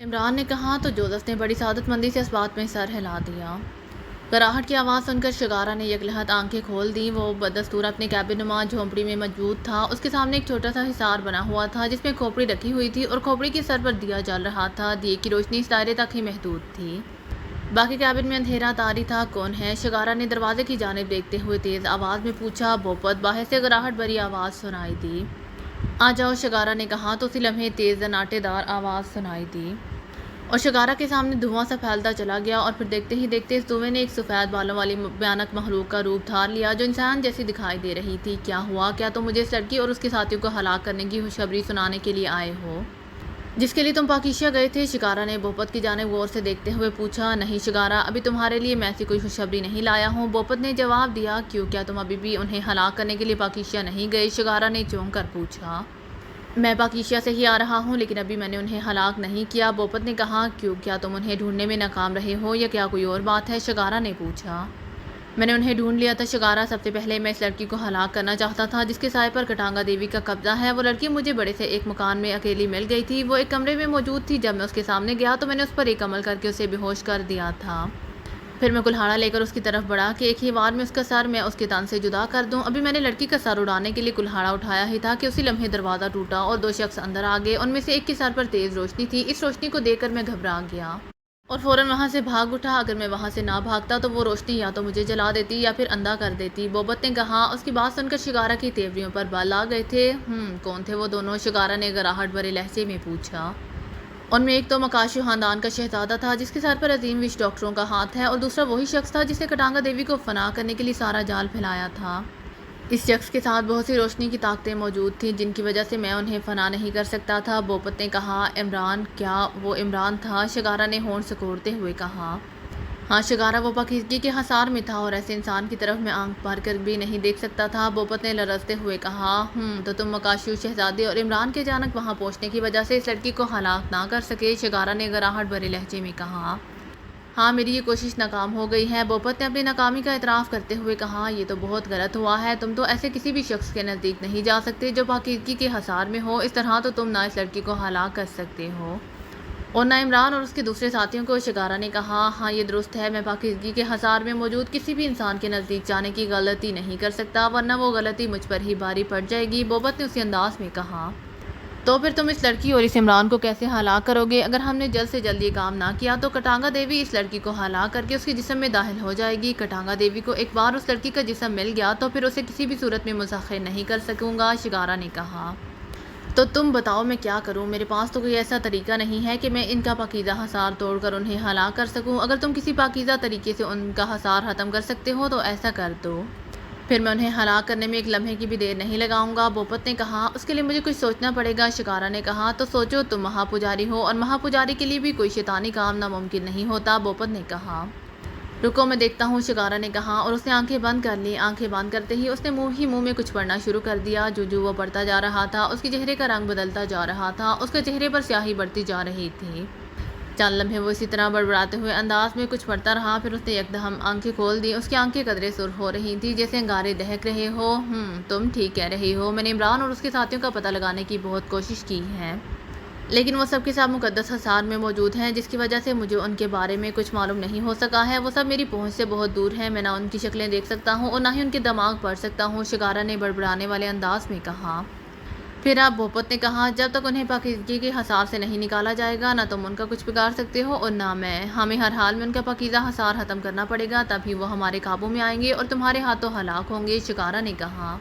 عمران نے کہا تو جوزف نے بڑی سعادت مندی سے اس بات میں سر ہلا دیا۔ گراہٹ کی آواز سن کر شگارا نے یکلہت آنکھیں کھول دیں۔ وہ بدستور اپنے کیبن نما جھونپڑی میں موجود تھا۔ اس کے سامنے ایک چھوٹا سا حصار بنا ہوا تھا جس میں کھوپڑی رکھی ہوئی تھی اور کھوپڑی کے سر پر دیا جل رہا تھا۔ دیے کی روشنی اس دائرے تک ہی محدود تھی۔ باقی کیبن میں اندھیرا طاری تھا۔ کون ہے؟ شگارا نے دروازے کی جانب دیکھتے ہوئے تیز آواز میں پوچھا۔ بوپت باہر سے گراہٹ بھری آواز سنائی دی۔ آ جاؤ، شگارا نے کہا تو اسی لمحے تیز زناٹے دار آواز سنائی دی اور شگارا کے سامنے دھواں سا پھیلتا چلا گیا اور پھر دیکھتے ہی دیکھتے اس دھویں نے ایک سفید بالوں والی بھیانک مخلوق کا روپ دھار لیا جو انسان جیسی دکھائی دے رہی تھی۔ کیا ہوا؟ کیا تم مجھے اس لڑکی اور اس کے ساتھیوں کو ہلاک کرنے کی خوشخبری سنانے کے لیے آئے ہو جس کے لیے تم پاکیزہ گئے تھے؟ شگارا نے بوپت کی جانب غور سے دیکھتے ہوئے پوچھا۔ نہیں شگارا، ابھی تمہارے لیے میں ایسی کوئی خوشخبری نہیں لایا ہوں، بوپت نے جواب دیا۔ کیوں؟ کیا تم ابھی بھی انہیں ہلاک کرنے کے لیے پاکیزہ نہیں گئے؟ شگارا نے چونک کر پوچھا۔ میں پاکیزہ سے ہی آ رہا ہوں لیکن ابھی میں نے انہیں ہلاک نہیں کیا، بوپت نے کہا۔ کیوں؟ کیا تم انہیں ڈھونڈنے میں ناکام رہے ہو یا کیا کوئی اور بات ہے؟ شگارا نے پوچھا۔ میں نے انہیں ڈھونڈ لیا تھا شگارا، سب سے پہلے میں اس لڑکی کو ہلاک کرنا چاہتا تھا جس کے سائے پر کٹانگا دیوی کا قبضہ ہے۔ وہ لڑکی مجھے بڑے سے ایک مکان میں اکیلی مل گئی تھی۔ وہ ایک کمرے میں موجود تھی۔ جب میں اس کے سامنے گیا تو میں نے اس پر ایک عمل کر کے اسے بے ہوش کر دیا تھا۔ پھر میں کلہاڑا لے کر اس کی طرف بڑھا کہ ایک ہی وار میں اس کا سر میں اس کے تن سے جدا کر دوں۔ ابھی میں نے لڑکی کا سر اڑانے کے لیے کلہاڑا اٹھایا ہی تھا کہ اسی لمحے دروازہ ٹوٹا اور دو شخص اندر آ گئے۔ ان میں سے ایک کے سر پر تیز روشنی تھی۔ اس روشنی کو دیکھ کر میں گھبرا گیا اور فوراً وہاں سے بھاگ اٹھا۔ اگر میں وہاں سے نہ بھاگتا تو وہ روشنی یا تو مجھے جلا دیتی یا پھر اندھا کر دیتی، بوپت نے کہا۔ اس کی بات سن کر شگارا کی تیوریوں پر بال آ گئے تھے۔ کون تھے وہ دونوں؟ شگارا نے گراہٹ بھرے لہجے میں پوچھا۔ ان میں ایک تو مکاشو خاندان کا شہزادہ تھا جس کے سر پر عظیم وش ڈاکٹروں کا ہاتھ ہے اور دوسرا وہی شخص تھا جس نے کٹانگا دیوی کو فنا کرنے کے لیے سارا جال پھیلایا تھا۔ اس شخص کے ساتھ بہت سی روشنی کی طاقتیں موجود تھیں جن کی وجہ سے میں انہیں فنا نہیں کر سکتا تھا، بوپت نے کہا۔ عمران؟ کیا وہ عمران تھا؟ شگارا نے ہونٹ سکوڑتے ہوئے کہا۔ ہاں شگارا، وہ پاکیزگی کے حصار میں تھا اور ایسے انسان کی طرف میں آنکھ بھر کر بھی نہیں دیکھ سکتا تھا، بوپت نے لرزتے ہوئے کہا۔ تو تم مکاشو شہزادے اور عمران کے اچانک وہاں پہنچنے کی وجہ سے اس لڑکی کو ہلاک نہ کر سکے؟ شگارا نے گراہٹ بھرے لہجے میں کہا۔ ہاں، میری یہ کوشش ناکام ہو گئی ہے، بوپت نے اپنی ناکامی کا اعتراف کرتے ہوئے کہا۔ یہ تو بہت غلط ہوا ہے، تم تو ایسے کسی بھی شخص کے نزدیک نہیں جا سکتے جو پاکیزگی کے حصار میں ہو، اس طرح تو تم نہ اس لڑکی کو ہلاک کر سکتے ہو اور نہ عمران اور اس کے دوسرے ساتھیوں کو، شگارا نے کہا۔ ہاں یہ درست ہے، میں پاکیزگی کے حصار میں موجود کسی بھی انسان کے نزدیک جانے کی غلطی نہیں کر سکتا ورنہ وہ غلطی مجھ پر ہی بھاری پڑ جائے گی، بوپت نے اسی انداز میں کہا۔ تو پھر تم اس لڑکی اور اس عمران کو کیسے ہلاک کرو گے؟ اگر ہم نے جلد سے جلد یہ کام نہ کیا تو کٹانگا دیوی اس لڑکی کو ہلاک کر کے اس کے جسم میں داخل ہو جائے گی۔ کٹانگا دیوی کو ایک بار اس لڑکی کا جسم مل گیا تو پھر اسے کسی بھی صورت میں مسخر نہیں کر سکوں گا، شگارا نے کہا۔ تو تم بتاؤ میں کیا کروں؟ میرے پاس تو کوئی ایسا طریقہ نہیں ہے کہ میں ان کا پاکیزہ حصار توڑ کر انہیں ہلاک کر سکوں، اگر تم کسی پاکیزہ طریقے سے ان کا حصار ختم کر سکتے ہو تو ایسا کر دو، پھر میں انہیں ہلاک کرنے میں ایک لمحے کی بھی دیر نہیں لگاؤں گا، بوپت نے کہا۔ اس کے لیے مجھے کچھ سوچنا پڑے گا، شگارا نے کہا۔ تو سوچو، تم مہا پجاری ہو اور مہا پجاری کے لیے بھی کوئی شیطانی کام ناممکن نہیں ہوتا، بوپت نے کہا۔ رکو میں دیکھتا ہوں، شگارا نے کہا اور اس نے آنکھیں بند کر لی۔ آنکھیں بند کرتے ہی اس نے منہ میں کچھ پڑھنا شروع کر دیا۔ جو وہ پڑھتا جا رہا تھا اس کے چہرے کا رنگ بدلتا جا رہا تھا، اس کے چہرے پر سیاہی بڑھتی جا رہی تھی۔ چند لمحے وہ اسی طرح بڑبڑاتے ہوئے انداز میں کچھ پڑھتا رہا، پھر اس نے یکدم آنکھیں کھول دی۔ اس کی آنکھیں قدرے سرخ ہو رہی تھیں جیسے انگارے دہک رہے ہو۔ تم ٹھیک کہہ رہی ہو، میں نے عمران اور اس کے ساتھیوں کا پتہ لگانے کی بہت کوشش کی ہے لیکن وہ سب کے ساتھ مقدس حصار میں موجود ہیں جس کی وجہ سے مجھے ان کے بارے میں کچھ معلوم نہیں ہو سکا ہے، وہ سب میری پہنچ سے بہت دور ہیں، میں نہ ان کی شکلیں دیکھ سکتا ہوں اور نہ ہی ان کے دماغ پڑھ سکتا ہوں، شگارا نے بڑبڑانے والے انداز میں کہا۔ پھر آپ، بوپت نے کہا، جب تک انہیں پاکیزگی کے حصار سے نہیں نکالا جائے گا نہ تم ان کا کچھ بگاڑ سکتے ہو اور نہ میں، ہمیں ہر حال میں ان کا پاکیزہ حصار ختم کرنا پڑے گا، تب ہی وہ ہمارے قابو میں آئیں گے اور تمہارے ہاتھوں ہلاک ہوں گے، شگارا نے کہا۔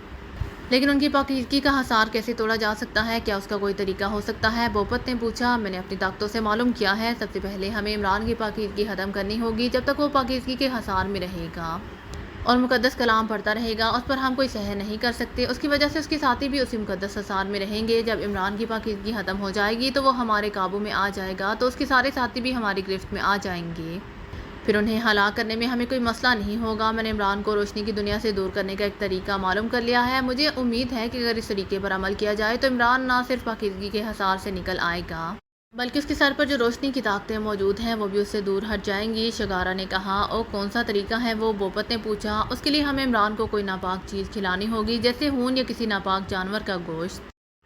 لیکن ان کی پاکیزگی کا حصار کیسے توڑا جا سکتا ہے؟ کیا اس کا کوئی طریقہ ہو سکتا ہے؟ بوپت نے پوچھا۔ میں نے اپنی طاقتوں سے معلوم کیا ہے، سب سے پہلے ہمیں عمران کی پاکیزگی ختم کرنی ہوگی، جب تک وہ پاکیزگی کے حصار میں رہے گا اور مقدس کلام پڑھتا رہے گا اس پر ہم کوئی سحر نہیں کر سکتے، اس کی وجہ سے اس کے ساتھی بھی اسی مقدس حصار میں رہیں گے، جب عمران کی پاکیزگی ختم ہو جائے گی تو وہ ہمارے قابو میں آ جائے گا تو اس کے سارے ساتھی بھی ہماری گرفت میں آ جائیں گے، پھر انہیں ہلاک کرنے میں ہمیں کوئی مسئلہ نہیں ہوگا۔ میں نے عمران کو روشنی کی دنیا سے دور کرنے کا ایک طریقہ معلوم کر لیا ہے، مجھے امید ہے کہ اگر اس طریقے پر عمل کیا جائے تو عمران نہ صرف پاکیزگی کے حصار سے نکل آئے گا بلکہ اس کے سر پر جو روشنی کی طاقتیں موجود ہیں وہ بھی اس سے دور ہٹ جائیں گی، شگارا نے کہا۔ او کون سا طریقہ ہے وہ؟ بوپت نے پوچھا۔ اس کے لیے ہمیں عمران کو کوئی ناپاک چیز کھلانی ہوگی جیسے خون یا کسی ناپاک جانور کا گوشت۔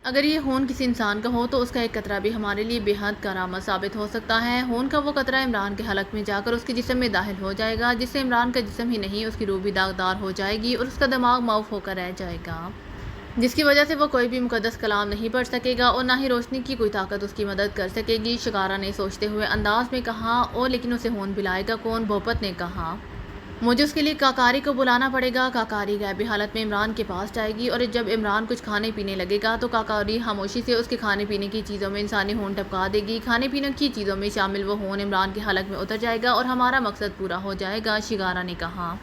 اگر یہ خون کسی انسان کا ہو تو اس کا ایک قطرہ بھی ہمارے لیے بے حد کارآمد ثابت ہو سکتا ہے۔ خون کا وہ قطرہ عمران کے حلق میں جا کر اس کے جسم میں داخل ہو جائے گا، جس سے عمران کا جسم ہی نہیں اس کی روح بھی داغدار ہو جائے گی اور اس کا دماغ معاف ہو کر رہ جائے گا، جس کی وجہ سے وہ کوئی بھی مقدس کلام نہیں پڑھ سکے گا اور نہ ہی روشنی کی کوئی طاقت اس کی مدد کر سکے گی۔ شگارا نے سوچتے ہوئے انداز میں کہا، او لیکن اسے خون پلائے گا کون؟ بھوپت نے کہا، مجھے اس کے لیے کاکاری کو بلانا پڑے گا۔ کاکاری غیبی حالت میں عمران کے پاس جائے گی اور جب عمران کچھ کھانے پینے لگے گا تو کاکاری خاموشی سے اس کے کھانے پینے کی چیزوں میں انسانی خون ٹپکا دے گی۔ کھانے پینے کی چیزوں میں شامل وہ خون عمران کے حلق میں اتر جائے گا اور ہمارا مقصد پورا ہو جائے گا۔ شگارا نے کہا،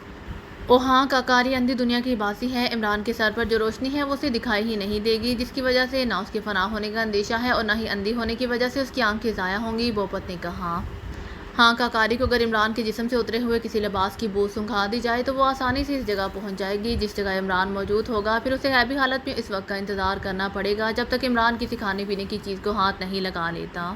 او ہاں، کاکاری اندھی دنیا کی باسی ہے۔ عمران کے سر پر جو روشنی ہے وہ اسے دکھائی ہی نہیں دے گی، جس کی وجہ سے نہ اس کے فنا ہونے کا اندیشہ ہے اور نہ ہی اندھی ہونے کی وجہ سے اس کی آنکھیں ضائع ہوں گی۔ بھوپت نے کہا، ہاں، کاکاری کو اگر عمران کے جسم سے اترے ہوئے کسی لباس کی بو سنگھا دی جائے تو وہ آسانی سے اس جگہ پہنچ جائے گی جس جگہ عمران موجود ہوگا۔ پھر اسے غیبی حالت میں اس وقت کا انتظار کرنا پڑے گا جب تک عمران کسی کھانے پینے کی چیز کو ہاتھ نہیں لگا لیتا۔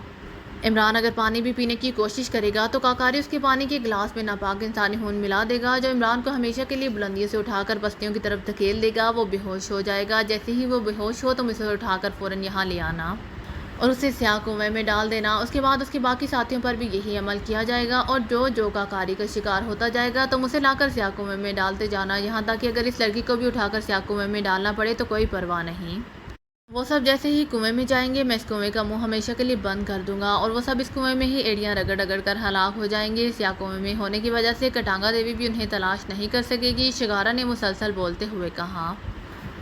عمران اگر پانی بھی پینے کی کوشش کرے گا تو کاکاری اس کے پانی کے گلاس میں ناپاک انسانی خون ملا دے گا جو عمران کو ہمیشہ کے لیے بلندیوں سے اٹھا کر پستیوں کی طرف دھکیل دے گا۔ وہ بے ہوش ہو جائے گا۔ جیسے ہی وہ بے ہوش ہو تم اسے اٹھا کر فوراً یہاں لے آنا اور اسے سیاہ کنویں میں ڈال دینا۔ اس کے بعد اس کے باقی ساتھیوں پر بھی یہی عمل کیا جائے گا اور جو کاکاری کا شکار ہوتا جائے گا تم اسے لا کر سیاہ کنویں میں ڈالتے جانا، یہاں تک کہ اگر اس لڑکی کو بھی اٹھا کر سیاہ کنویں میں ڈالنا پڑے تو کوئی پرواہ نہیں۔ وہ سب جیسے ہی کنویں میں جائیں گے میں اس کنویں کا منہ ہمیشہ کے لیے بند کر دوں گا اور وہ سب اس کنویں میں ہی ایڑیاں رگڑ رگڑ کر ہلاک ہو جائیں گے۔ سیاہ کنویں میں ہونے کی وجہ سے کٹانگا دیوی بھی انہیں تلاش نہیں کر سکے گی۔ شگارا نے مسلسل بولتے ہوئے کہا،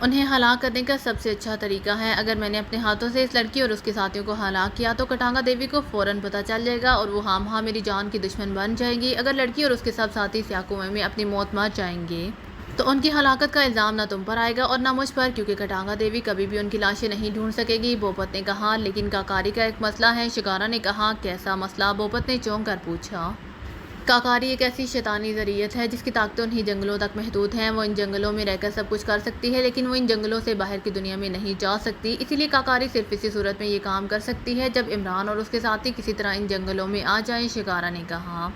انہیں ہلاک کرنے کا سب سے اچھا طریقہ ہے اگر میں نے اپنے ہاتھوں سے اس لڑکی اور اس کے ساتھیوں کو ہلاک کیا تو کٹانگا دیوی کو فوراً پتہ چل جائے گا اور وہ ہاں میری جان کی دشمن بن جائے گی۔ اگر لڑکی اور اس کے سب ساتھی سیاہ کنویں میں اپنی موت مر جائیں گے تو ان کی ہلاکت کا الزام نہ تم پر آئے گا اور نہ مجھ پر، کیونکہ کٹانگا دیوی کبھی بھی ان کی لاشیں نہیں ڈھونڈ سکے گی۔ بھوپت نے کہا، لیکن کاکاری کا ایک مسئلہ ہے۔ شگارا نے کہا، کیسا مسئلہ؟ بھوپت نے چونک کر پوچھا۔ کاکاری ایک ایسی شیطانی ذریعت ہے جس کی طاقتیں انہی جنگلوں تک محدود ہیں۔ وہ ان جنگلوں میں رہ کر سب کچھ کر سکتی ہے لیکن وہ ان جنگلوں سے باہر کی دنیا میں نہیں جا سکتی، اسی لیے کاکاری صرف اسی صورت میں یہ کام کر سکتی ہے جب عمران اور اس کے ساتھی کسی طرح ان جنگلوں میں آ جائیں۔ شگارا نے کہا،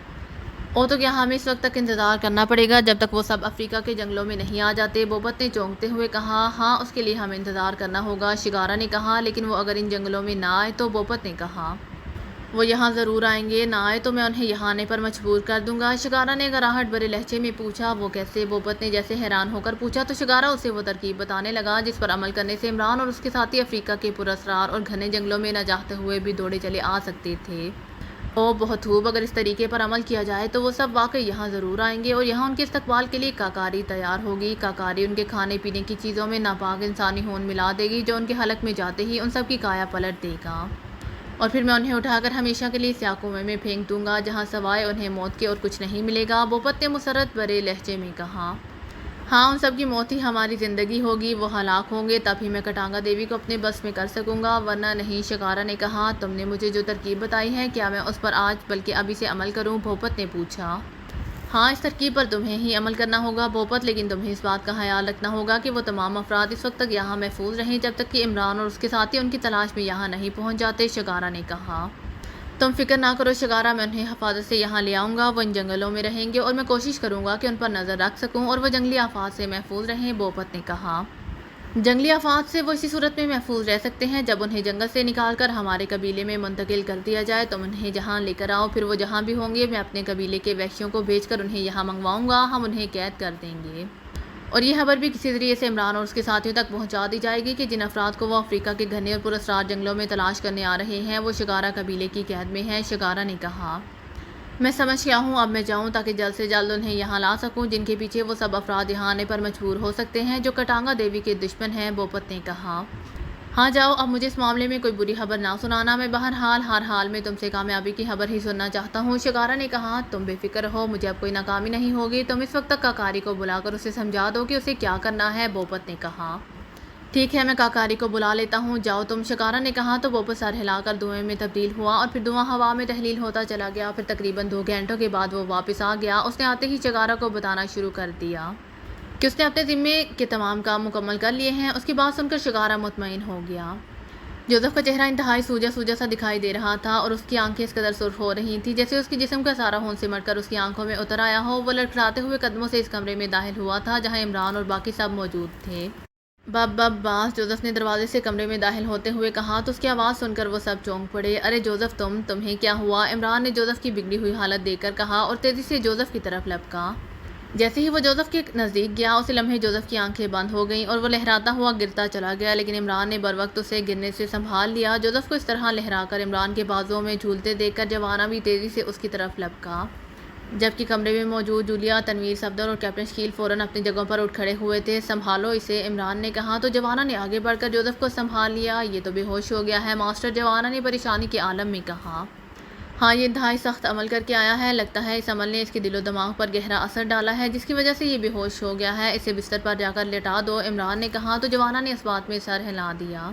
او تو کیا ہمیں اس وقت تک انتظار کرنا پڑے گا جب تک وہ سب افریقہ کے جنگلوں میں نہیں آ جاتے؟ بھوپت نے چونکتے ہوئے کہا، ہاں، اس کے لیے ہمیں انتظار کرنا ہوگا۔ شگارا نے کہا، لیکن وہ اگر ان جنگلوں میں نہ آئے تو؟ بھوپت نے کہا، وہ یہاں ضرور آئیں گے، نہ آئے تو میں انہیں یہاں آنے پر مجبور کر دوں گا۔ شگارا نے گراہٹ بھرے لہجے میں پوچھا، وہ کیسے؟ بھوپت نے جیسے حیران ہو کر پوچھا تو شگارا اسے وہ ترکیب بتانے لگا جس پر عمل کرنے سے عمران اور اس کے ساتھی افریقہ کے پراسرار اور گھنے جنگلوں میں نہ چاہتے ہوئے بھی دوڑے چلے آ سکتے تھے۔ او بہت خوب، اگر اس طریقے پر عمل کیا جائے تو وہ سب واقعی یہاں ضرور آئیں گے اور یہاں ان کے استقبال کے لیے کاکاری تیار ہوگی۔ کاکاری ان کے کھانے پینے کی چیزوں میں ناپاک انسانی خون ملا دے گی جو ان کے حلق میں جاتے ہی ان سب کی کایا پلٹ دے گا اور پھر میں انہیں اٹھا کر ہمیشہ کے لیے سیاہ کنویں میں پھینک دوں گا جہاں سوائے انہیں موت کے اور کچھ نہیں ملے گا۔ بھوپت نے مسرت بھرے لہجے میں کہا، ہاں، ان سب کی موت ہی ہماری زندگی ہوگی، وہ ہلاک ہوں گے تب ہی میں کٹانگا دیوی کو اپنے بس میں کر سکوں گا، ورنہ نہیں۔ شگارا نے کہا، تم نے مجھے جو ترکیب بتائی ہے کیا میں اس پر آج بلکہ ابھی سے عمل کروں؟ بھوپت نے پوچھا، ہاں، اس ترکیب پر تمہیں ہی عمل کرنا ہوگا بھوپت، لیکن تمہیں اس بات کا خیال رکھنا ہوگا کہ وہ تمام افراد اس وقت تک یہاں محفوظ رہیں جب تک کہ عمران اور اس کے ساتھی ان کی تلاش میں یہاں نہیں پہنچ جاتے۔ شگارا نے کہا، تم فکر نہ کرو شگارا، میں انہیں حفاظت سے یہاں لے آؤں گا، وہ ان جنگلوں میں رہیں گے اور میں کوشش کروں گا کہ ان پر نظر رکھ سکوں اور وہ جنگلی آفات سے محفوظ رہیں۔ بھوپت نے کہا، جنگلی آفات سے وہ اسی صورت میں محفوظ رہ سکتے ہیں جب انہیں جنگل سے نکال کر ہمارے قبیلے میں منتقل کر دیا جائے۔ تم انہیں جہاں لے کر آؤ، پھر وہ جہاں بھی ہوں گے میں اپنے قبیلے کے وحشیوں کو بھیج کر انہیں یہاں منگواؤں گا، ہم انہیں قید کر دیں گے اور یہ خبر بھی کسی ذریعے سے عمران اور اس کے ساتھیوں تک پہنچا دی جائے گی کہ جن افراد کو وہ افریقہ کے گھنے اور پراسرار جنگلوں میں تلاش کرنے آ رہے ہیں وہ شگارا قبیلے کی قید میں ہیں۔ شگارا نے کہا، میں سمجھ گیا ہوں، اب میں جاؤں تاکہ جلد سے جلد انہیں یہاں لا سکوں جن کے پیچھے وہ سب افراد یہاں آنے پر مجبور ہو سکتے ہیں جو کٹانگا دیوی کے دشمن ہیں۔ بھوپت نے کہا، ہاں جاؤ، اب مجھے اس معاملے میں کوئی بری خبر نہ سنانا، میں بہرحال ہر حال میں تم سے کامیابی کی خبر ہی سننا چاہتا ہوں۔ شگارا نے کہا، تم بے فکر رہو، مجھے اب کوئی ناکامی نہیں ہوگی، تم اس وقت تک کاکاری کو بلا کر اسے سمجھا دو کہ اسے کیا کرنا ہے۔ بھوپت نے کہا، ٹھیک ہے، میں کاکاری کو بلا لیتا ہوں، جاؤ تم۔ شگارا نے کہا تو بھوپت سر ہلا کر دھوئیں میں تبدیل ہوا اور پھر دھواں ہوا میں تحلیل ہوتا چلا گیا۔ پھر تقریباً 2 گھنٹوں کے بعد وہ واپس آ گیا۔ اس نے آتے ہی شگارا کو بتانا شروع کر دیا کہ اس نے اپنے ذمے کے تمام کام مکمل کر لیے ہیں۔ اس کی بات سن کر شگارا مطمئن ہو گیا۔ جوزف کا چہرہ انتہائی سوجا سوجا سا دکھائی دے رہا تھا اور اس کی آنکھیں اس قدر سرخ ہو رہی تھیں جیسے اس کے جسم کا سارا خون سمٹ کر اس کی آنکھوں میں اتر آیا ہو۔ وہ لڑکھڑاتے ہوئے قدموں سے اس کمرے میں داخل ہوا تھا جہاں عمران اور باقی سب موجود تھے۔ بب بب باس، جوزف نے دروازے سے کمرے میں داخل ہوتے ہوئے کہا تو اس کی آواز سن کر وہ سب چونک پڑے۔ ارے جوزف، تمہیں کیا ہوا؟ عمران نے جوزف کی بگڑی ہوئی حالت دیکھ کر کہا اور تیزی سے جوزف کی طرف لپکا۔ جیسے ہی وہ جوزف کے نزدیک گیا، اسی لمحے جوزف کی آنکھیں بند ہو گئیں اور وہ لہراتا ہوا گرتا چلا گیا، لیکن عمران نے بروقت اسے گرنے سے سنبھال لیا۔ جوزف کو اس طرح لہرا کر عمران کے بازوؤں میں جھولتے دیکھ کر جوانا بھی تیزی سے اس کی طرف لپکا، جبکہ کمرے میں موجود جولیا، تنویر صفدر اور کیپٹن شکیل فوراً اپنی جگہوں پر اٹھ کھڑے ہوئے تھے۔ سنبھالو اسے، عمران نے کہا تو جوانا نے آگے بڑھ کر جوزف کو سنبھال لیا۔ یہ تو بے ہوش ہو گیا ہے ماسٹر، جوانا نے پریشانی کے عالم میں کہا۔ ہاں، یہ انتہائی سخت عمل کر کے آیا ہے، لگتا ہے اس عمل نے اس کے دل و دماغ پر گہرا اثر ڈالا ہے جس کی وجہ سے یہ بے ہوش ہو گیا ہے، اسے بستر پر جا کر لٹا دو، عمران نے کہا تو جوانا نے اس بات میں سر ہلا دیا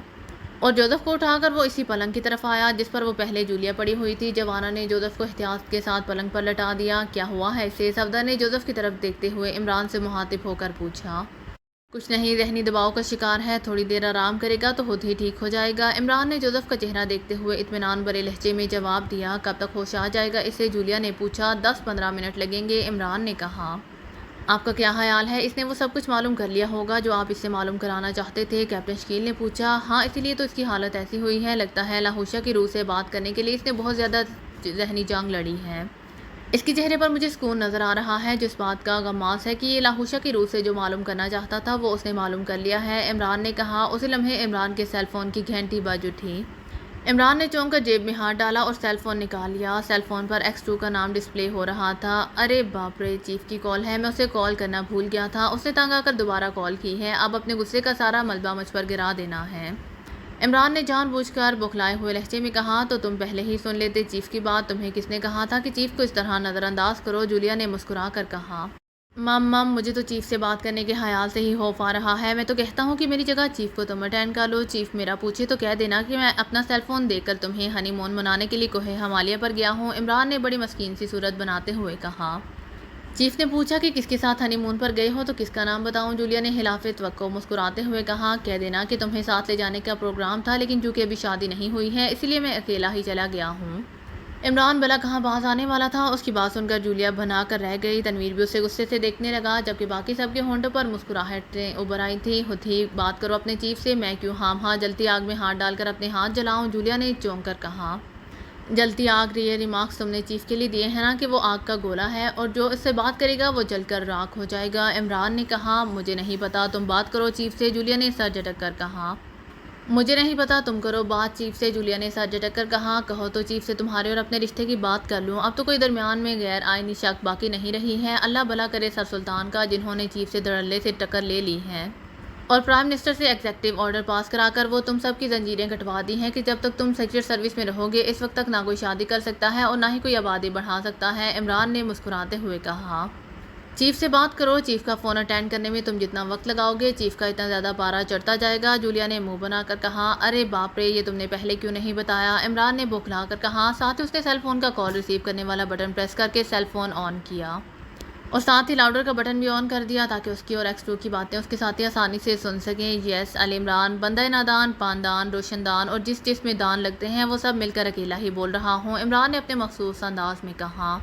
اور جوزف کو اٹھا کر وہ اسی پلنگ کی طرف آیا جس پر وہ پہلے جولیا پڑی ہوئی تھی۔ جوانا نے جوزف کو احتیاط کے ساتھ پلنگ پر لٹا دیا۔ کیا ہوا ہے اسے؟ صفدر نے جوزف کی طرف دیکھتے ہوئے عمران سے مخاطب ہو کر پوچھا۔ کچھ نہیں، ذہنی دباؤ کا شکار ہے، تھوڑی دیر آرام کرے گا تو خود ہی ٹھیک ہو جائے گا، عمران نے جوزف کا چہرہ دیکھتے ہوئے اطمینان بھرے لہجے میں جواب دیا۔ کب تک ہوش آ جائے گا اسے؟ جولیا نے پوچھا۔ 10-15 منٹ لگیں گے، عمران نے کہا۔ آپ کا کیا خیال ہے، اس نے وہ سب کچھ معلوم کر لیا ہوگا جو آپ اس سے معلوم کرانا چاہتے تھے؟ کیپٹن شکیل نے پوچھا۔ ہاں، اسی لیے تو اس کی حالت ایسی ہوئی ہے، لگتا ہے لاہوشہ کی روح سے بات کرنے کے لیے اس نے بہت زیادہ ذہنی جنگ لڑی ہے۔ اس کے چہرے پر مجھے سکون نظر آ رہا ہے، جو اس بات کا غماز ہے کہ یہ لاہوشہ کی روح سے جو معلوم کرنا چاہتا تھا وہ اس نے معلوم کر لیا ہے، عمران نے کہا۔ اسی لمحے عمران کے سیل فون کی گھنٹی بج اٹھی۔ عمران نے چونک کر جیب میں ہاتھ ڈالا اور سیل فون نکال لیا۔ سیل فون پر X2 کا نام ڈسپلے ہو رہا تھا۔ ارے باپ رے، چیف کی کال ہے، میں اسے کال کرنا بھول گیا تھا، اس نے تنگ آ کر دوبارہ کال کی ہے، اب اپنے غصے کا سارا ملبہ مجھ پر گرا دینا ہے، عمران نے جان بوجھ کر بوکھلائے ہوئے لہجے میں کہا۔ تو تم پہلے ہی سن لیتے چیف کی بات، تمہیں کس نے کہا تھا کہ چیف کو اس طرح نظر انداز کرو؟ جولیا نے مسکرا کر کہا۔ مم، مجھے تو چیف سے بات کرنے کے خیال سے ہی خوف آ رہا ہے، میں تو کہتا ہوں کہ میری جگہ چیف کو تم اٹینڈ کر لو، چیف میرا پوچھے تو کہہ دینا کہ میں اپنا سیل فون دے کر تمہیں ہنی مون منانے کے لیے کوہ ہمالیہ پر گیا ہوں، عمران نے بڑی مسکین سی صورت بناتے ہوئے کہا۔ چیف نے پوچھا کہ کس کے ساتھ ہنی مون پر گئے ہو تو کس کا نام بتاؤں؟ جولیا نے خلاف توقع مسکراتے ہوئے کہا۔ کہہ دینا کہ تمہیں ساتھ لے جانے کا پروگرام تھا، لیکن چونکہ ابھی شادی نہیں ہوئی ہے اسی لیے میں اکیلا ہی چلا گیا ہوں، عمران بلا کہاں باز آنے والا تھا، اس کی بات سن کر جولیا بنا کر رہ گئی، تنویر بھی اسے غصے سے دیکھنے لگا، جبکہ باقی سب کے ہونٹوں پر مسکراہٹیں ابھر آئی تھیں۔ خود ہی بات کرو اپنے چیف سے، میں کیوں ہاں جلتی آگ میں ہاتھ ڈال کر اپنے ہاتھ جلاؤں؟ جولیا نے چونک کر کہا۔ جلتی آگ، یہ ریمارکس تم نے چیف کے لیے دیے ہیں نا کہ وہ آگ کا گولا ہے اور جو اس سے بات کرے گا وہ جل کر راکھ ہو جائے گا، عمران نے کہا۔ مجھے نہیں پتا، تم بات کرو چیف سے، جولیا نے سر جھٹک کر کہا۔ مجھے نہیں پتا، تم کرو بات چیف سے، جولیا نے سر جھٹک کر کہا۔ کہو تو چیف سے تمہارے اور اپنے رشتے کی بات کر لوں، اب تو کوئی درمیان میں غیر آئینی شک باقی نہیں رہی ہے، اللہ بھلا کرے سر سلطان کا، جنہوں نے چیف سے دھڑلے سے ٹکر لے لی ہے اور پرائم منسٹر سے ایگزیکٹو آرڈر پاس کرا کر وہ تم سب کی زنجیریں کٹوا دی ہیں کہ جب تک تم سیکرٹ سروس میں رہو گے اس وقت تک نہ کوئی شادی کر سکتا ہے اور نہ ہی کوئی آبادی بڑھا سکتا ہے، عمران نے مسکراتے ہوئے کہا۔ چیف سے بات کرو، چیف کا فون اٹینڈ کرنے میں تم جتنا وقت لگاؤ گے چیف کا اتنا زیادہ پارا چڑھتا جائے گا، جولیا نے منہ بنا کر کہا۔ ارے باپ رے، یہ تم نے پہلے کیوں نہیں بتایا؟ عمران نے بوکھلا کر کہا، ساتھ ہی اس نے سیل فون کا کال ریسیو کرنے والا بٹن پریس کر کے سیل فون آن کیا اور ساتھ ہی لاؤڈر کا بٹن بھی آن کر دیا تاکہ اس کی اور X2 کی باتیں اس کے ساتھی آسانی سے سن سکیں۔ یس علی عمران، بندہ نادان، پاندان، روشن دان اور جس میں دان لگتے ہیں وہ سب مل کر اکیلا ہی بول رہا ہوں، عمران نے اپنے مخصوص انداز میں کہا۔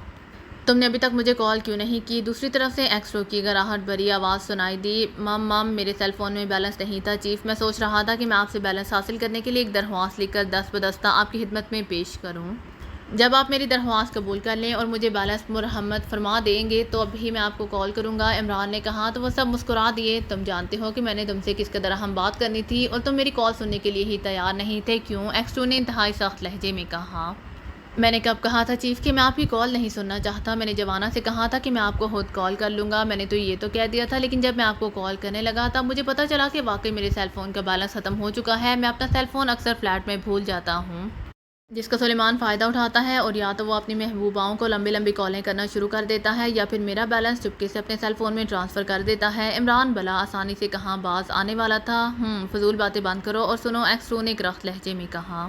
تم نے ابھی تک مجھے کال کیوں نہیں کی؟ دوسری طرف سے X2 کی گراہٹ بھری آواز سنائی دی۔ مم، میرے سیل فون میں بیلنس نہیں تھا چیف، میں سوچ رہا تھا کہ میں آپ سے بیلنس حاصل کرنے کے لیے ایک درخواست لکھ کر دست بدستہ آپ کی خدمت میں پیش کروں، جب آپ میری درخواست قبول کر لیں اور مجھے بیلنس مرحمت فرما دیں گے تو اب ہی میں آپ کو کال کروں گا، عمران نے کہا۔ تو وہ سب مسکرا دیے۔ تم جانتے ہو کہ میں نے تم سے کس قدر اہم بات کرنی تھی اور تم میری کال سننے کے لیے ہی تیار نہیں تھے، کیوں؟ X2 نے انتہائی سخت لہجے میں کہا۔ میں نے کب کہا تھا چیف کہ میں آپ کی کال نہیں سننا چاہتا؟ میں نے جوانا سے کہا تھا کہ میں آپ کو خود کال کر لوں گا، میں نے تو یہ تو کہہ دیا تھا، لیکن جب میں آپ کو کال کرنے لگا تب مجھے پتہ چلا کہ واقعی میرے سیل فون کا بیلنس ختم ہو چکا ہے، میں اپنا سیل فون اکثر فلیٹ میں بھول جاتا ہوں جس کا سلیمان فائدہ اٹھاتا ہے اور یا تو وہ اپنی محبوباؤں کو لمبی کالیں کرنا شروع کر دیتا ہے یا پھر میرا بیلنس چپکے سے اپنے سیل فون میں ٹرانسفر کر دیتا ہے، عمران بلا آسانی سے کہاں باز آنے والا تھا۔ فضول باتیں بند کرو اور سنو، X2 نے کرخت لہجے میں کہا۔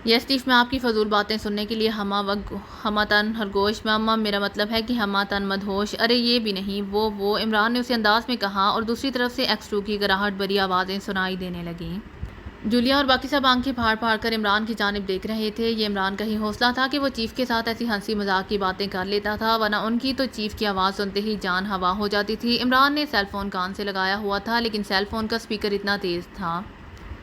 یس چیف، میں آپ کی فضول باتیں سننے کے لیے ہمہ تن خرگوش، مم، میرا مطلب ہے کہ ہمہ تن مدہوش، ارے یہ بھی نہیں، وہ عمران نے اسی انداز میں کہا اور دوسری طرف سے X2 کی گراہٹ بھری آوازیں سنائی دینے لگیں۔ جولیا اور باقی سب آنکھیں پھاڑ پھاڑ کر عمران کی جانب دیکھ رہے تھے۔ یہ عمران کا ہی حوصلہ تھا کہ وہ چیف کے ساتھ ایسی ہنسی مذاق کی باتیں کر لیتا تھا، ورنہ ان کی تو چیف کی آواز سنتے ہی جان ہوا ہو جاتی تھی۔ عمران نے سیل فون کان سے لگایا ہوا تھا، لیکن سیل فون کا اسپیکر اتنا تیز تھا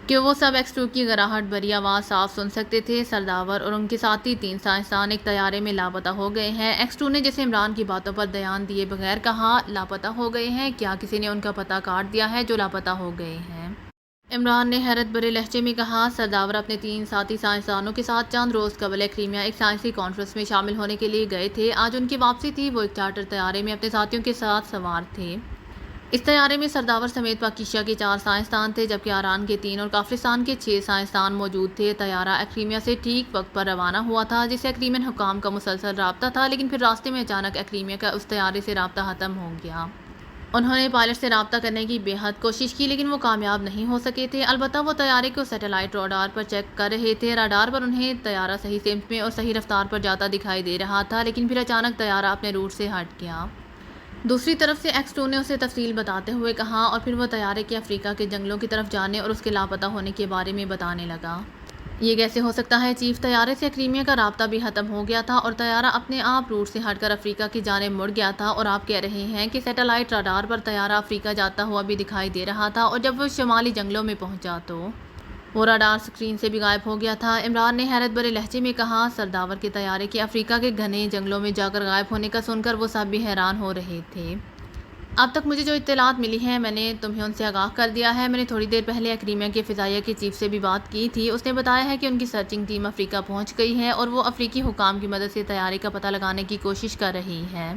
کہ وہ سب ایکس-2 کی گراہٹ بھری آواز صاف سن سکتے تھے۔ سرداور اور ان کے ساتھی 3 سائنسدان ایک طیارے میں لاپتہ ہو گئے ہیں۔ ایکس-2 نے جیسے عمران کی باتوں پر دھیان دیے بغیر کہا، لاپتہ ہو گئے ہیں؟ کیا کسی نے ان کا پتہ کاٹ دیا ہے جو لاپتہ ہو گئے ہیں؟ عمران نے حیرت بھرے لہجے میں کہا۔ سرداور اپنے 3 ساتھی سائنسدانوں کے ساتھ چند روز قبل کرائمیا ایک سائنسی کانفرنس میں شامل ہونے کے لیے گئے تھے۔ آج ان کی واپسی تھی۔ وہ ایک چارٹر طیارے میں اپنے ساتھیوں کے ساتھ سوار تھے۔ اس طیارے میں سرداور سمیت پاکیزہ کے 4 سائنسدان تھے، جبکہ آران کے 3 اور کافرستان کے 6 سائنسدان موجود تھے۔ طیارہ کرائمیا سے ٹھیک وقت پر روانہ ہوا تھا، جس سے کرائمین حکام کا مسلسل رابطہ تھا، لیکن پھر راستے میں اچانک کرائمیا کا اس طیارے سے رابطہ ختم ہو گیا۔ انہوں نے پائلٹ سے رابطہ کرنے کی بے حد کوشش کی، لیکن وہ کامیاب نہیں ہو سکے تھے۔ البتہ وہ طیارے کو سیٹلائٹ راڈار پر چیک کر رہے تھے۔ راڈار پر انہیں طیارہ صحیح سمت میں اور صحیح رفتار پر جاتا دکھائی دے رہا تھا، لیکن پھر اچانک طیارہ اپنے روٹ سے ہٹ گیا۔ دوسری طرف سے ایکس-2 نے اسے تفصیل بتاتے ہوئے کہا، اور پھر وہ طیارے کے افریقہ کے جنگلوں کی طرف جانے اور اس کے لاپتہ ہونے کے بارے میں بتانے لگا۔ یہ کیسے ہو سکتا ہے چیف؟ طیارے سے کرائمیا کا رابطہ بھی ختم ہو گیا تھا اور طیارہ اپنے آپ روٹ سے ہٹ کر افریقہ کی جانب مڑ گیا تھا، اور آپ کہہ رہے ہیں کہ سیٹلائٹ راڈار پر طیارہ افریقہ جاتا ہوا بھی دکھائی دے رہا تھا، اور جب وہ شمالی جنگلوں میں پہنچا تو وہ راڈار اسکرین سے بھی غائب ہو گیا تھا۔ عمران نے حیرت بھرے لہجے میں کہا۔ سرداور کے طیارے کے افریقہ کے گھنے جنگلوں میں جا کر غائب ہونے کا سن کر وہ سب بھی حیران ہو رہے تھے۔ اب تک مجھے جو اطلاعات ملی ہیں، میں نے تمہیں ان سے آگاہ کر دیا ہے۔ میں نے تھوڑی دیر پہلے کرائمیا کے فضائیہ کے چیف سے بھی بات کی تھی۔ اس نے بتایا ہے کہ ان کی سرچنگ ٹیم افریقہ پہنچ گئی ہے اور وہ افریقی حکام کی مدد سے طیارے کا پتہ لگانے کی کوشش کر رہی ہے،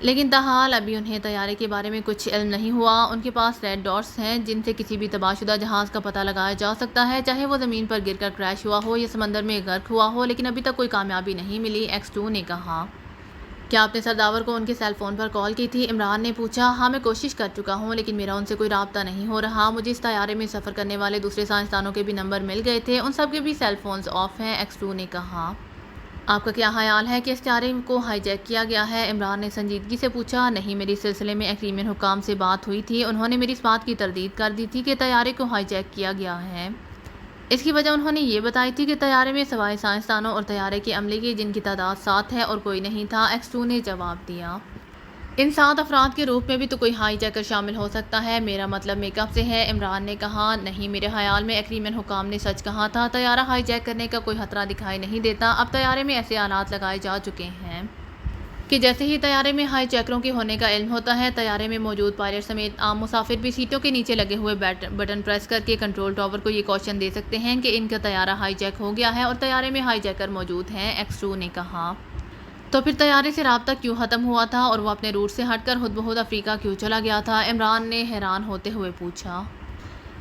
لیکن تاحال ابھی انہیں طیارے کے بارے میں کچھ علم نہیں ہوا۔ ان کے پاس ریڈ ڈاٹس ہیں جن سے کسی بھی تباہ شدہ جہاز کا پتہ لگایا جا سکتا ہے، چاہے وہ زمین پر گر کر کریش ہوا ہو یا سمندر میں غرق ہوا ہو، لیکن ابھی تک کوئی کامیابی نہیں ملی، ایکس-2 نے کہا۔ کیا آپ نے سرداور کو ان کے سیل فون پر کال کی تھی؟ عمران نے پوچھا۔ ہاں، میں کوشش کر چکا ہوں، لیکن میرا ان سے کوئی رابطہ نہیں ہو رہا۔ مجھے اس طیارے میں سفر کرنے والے دوسرے سائنسدانوں کے بھی نمبر مل گئے تھے، ان سب کے بھی سیل فونز آف ہیں، ایکس-2 نے کہا۔ آپ کا کیا خیال ہے کہ اس طیارے کو ہائی جیک کیا گیا ہے؟ عمران نے سنجیدگی سے پوچھا۔ نہیں، میری اس سلسلے میں کرائمین حکام سے بات ہوئی تھی، انہوں نے میری اس بات کی تردید کر دی تھی کہ طیارے کو ہائی جیک کیا گیا ہے۔ اس کی وجہ انہوں نے یہ بتائی تھی کہ طیارے میں سوائے سائنسدانوں اور طیارے کے عملے کے، جن کی تعداد 7 ہے، اور کوئی نہیں تھا، ایکس-2 نے جواب دیا۔ ان 7 افراد کے روپ میں بھی تو کوئی ہائی جیکر شامل ہو سکتا ہے۔ میرا مطلب میک اپ سے ہے، عمران نے کہا۔ نہیں، میرے خیال میں کرائمین حکام نے سچ کہا تھا، طیارہ ہائی جیک کرنے کا کوئی خطرہ دکھائی نہیں دیتا۔ اب طیارے میں ایسے آلات لگائے جا چکے ہیں کہ جیسے ہی طیارے میں ہائی جیکروں کے ہونے کا علم ہوتا ہے، طیارے میں موجود پائلٹ سمیت عام مسافر بھی سیٹوں کے نیچے لگے ہوئے بٹن پریس کر کے کنٹرول ٹاور کو یہ کوشچن دے سکتے ہیں کہ ان کا طیارہ ہائی جیک ہو گیا ہے اور طیارے میں ہائی جیکر موجود ہیں، ایکس-2 نے کہا۔ تو پھر طیارے سے رابطہ کیوں ختم ہوا تھا اور وہ اپنے روٹ سے ہٹ کر خود بخود افریقہ کیوں چلا گیا تھا؟ عمران نے حیران ہوتے ہوئے پوچھا۔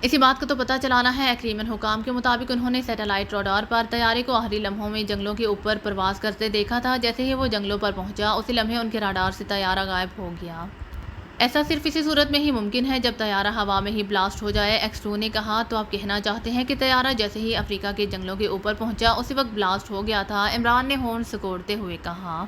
اسی بات کو تو پتہ چلانا ہے۔ کرائمین حکام کے مطابق انہوں نے سیٹلائٹ راڈار پر طیارے کو آخری لمحوں میں جنگلوں کے اوپر پرواز کرتے دیکھا تھا۔ جیسے ہی وہ جنگلوں پر پہنچا، اسی لمحے ان کے راڈار سے طیارہ غائب ہو گیا۔ ایسا صرف اسی صورت میں ہی ممکن ہے جب طیارہ ہوا میں ہی بلاسٹ ہو جائے، ایکس-2 نے کہا۔ تو آپ کہنا چاہتے ہیں کہ طیارہ جیسے ہی افریقہ کے جنگلوں کے اوپر پہنچا، اسی وقت بلاسٹ ہو گیا تھا؟ عمران نے ہورن سکوڑتے ہوئے کہا۔